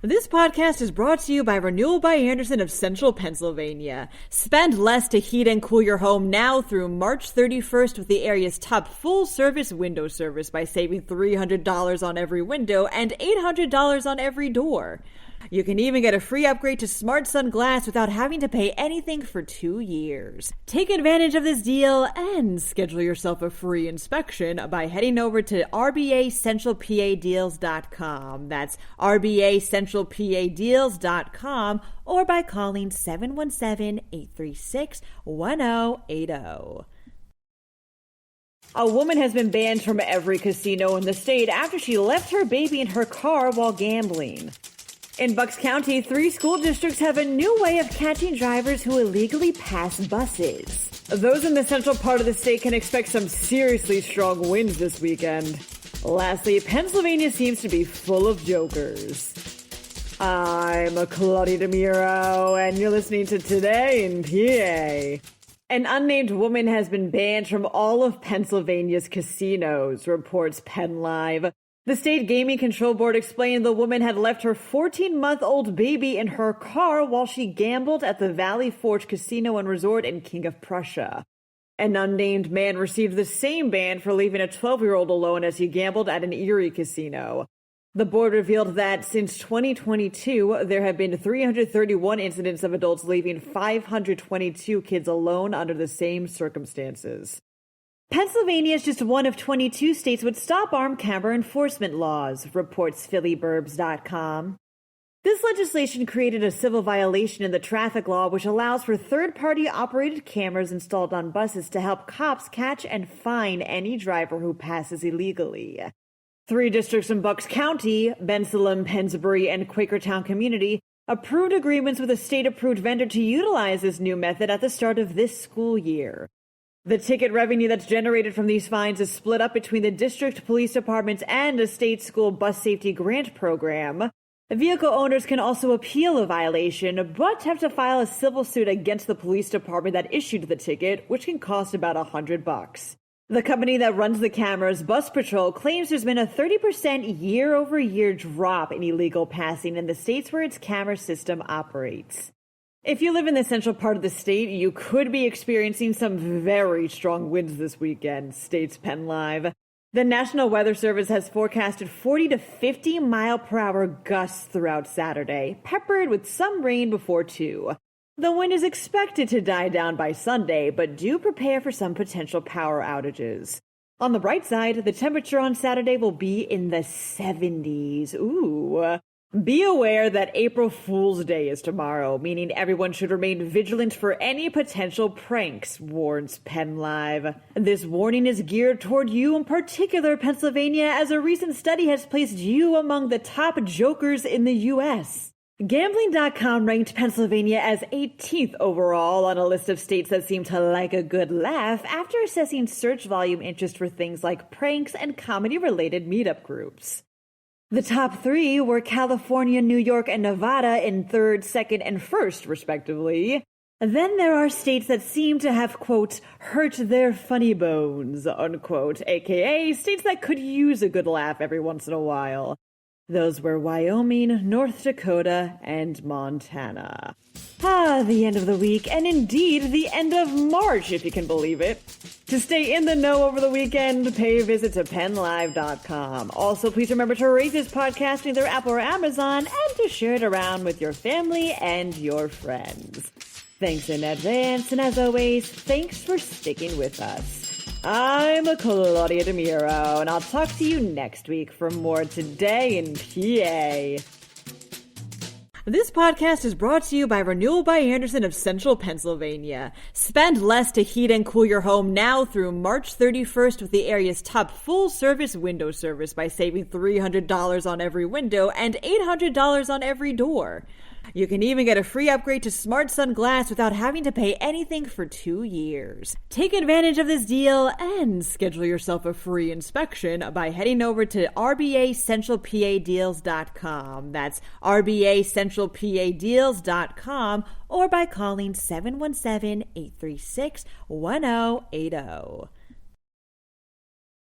This podcast is brought to you by Renewal by Andersen of Central Pennsylvania. Spend less to heat and cool your home now through March 31st with the area's top full-service window service by saving $300 on every window and $800 on every door. You can even get a free upgrade to Smart Sun Glass without having to pay anything for 2 years. Take advantage of this deal and schedule yourself a free inspection by heading over to RBACentralPADeals.com. That's RBACentralPADeals.com or by calling 717-836-1080. A woman has been banned from every casino in the state after she left her baby in her car while gambling. In Bucks County, 3 school districts have a new way of catching drivers who illegally pass buses. Those in the central part of the state can expect some seriously strong winds this weekend. Lastly, Pennsylvania seems to be full of jokers. I'm Claudia Dimuro, and you're listening to Today in PA. An unnamed woman has been banned from all of Pennsylvania's casinos, reports PennLive. The state gaming control board explained the woman had left her 14-month-old baby in her car while she gambled at the Valley Forge Casino and Resort in King of Prussia. An unnamed man received the same ban for leaving a 12-year-old alone as he gambled at an Erie casino. The board revealed that since 2022, there have been 331 incidents of adults leaving 522 kids alone under the same circumstances. Pennsylvania is just one of 22 states with stop arm camera enforcement laws, reports PhillyBurbs.com. This legislation created a civil violation in the traffic law which allows for third-party operated cameras installed on buses to help cops catch and fine any driver who passes illegally. 3 districts in Bucks County, Bensalem, Pennsbury, and Quakertown Community, approved agreements with a state-approved vendor to utilize this new method at the start of this school year. The ticket revenue that's generated from these fines is split up between the district police departments and a state school bus safety grant program. Vehicle owners can also appeal a violation, but have to file a civil suit against the police department that issued the ticket, which can cost about $100. The company that runs the cameras, Bus Patrol, claims there's been a 30% year-over-year drop in illegal passing in the states where its camera system operates. If you live in the central part of the state, you could be experiencing some very strong winds this weekend, states PennLive. The National Weather Service has forecasted 40 to 50 mile-per-hour gusts throughout Saturday, peppered with some rain before 2. The wind is expected to die down by Sunday, but do prepare for some potential power outages. On the bright side, the temperature on Saturday will be in the 70s. Ooh. Be aware that April Fool's Day is tomorrow, meaning everyone should remain vigilant for any potential pranks, warns PennLive. This warning is geared toward you in particular, Pennsylvania, as a recent study has placed you among the top jokers in the U.S. Gambling.com ranked Pennsylvania as 18th overall on a list of states that seem to like a good laugh after assessing search volume interest for things like pranks and comedy-related meetup groups. The top 3 were California, New York, and Nevada in 3rd, 2nd, and 1st, respectively. Then there are states that seem to have, quote, hurt their funny bones, unquote, aka states that could use a good laugh every once in a while. Those were Wyoming, North Dakota, and Montana. The end of the week, and indeed the end of March, if you can believe it. To stay in the know over the weekend, pay a visit to PennLive.com. Also, please remember to rate this podcast in either Apple or Amazon, and to share it around with your family and your friends. Thanks in advance, and as always, thanks for sticking with us. I'm Claudia Dimuro, and I'll talk to you next week for more Today in PA. This podcast is brought to you by Renewal by Andersen of Central Pennsylvania. Spend less to heat and cool your home now through March 31st with the area's top full-service window service by saving $300 on every window and $800 on every door. You can even get a free upgrade to Smart Sun Glass without having to pay anything for 2 years. Take advantage of this deal and schedule yourself a free inspection by heading over to RBACentralPADeals.com. That's RBACentralPADeals.com or by calling 717-836-1080.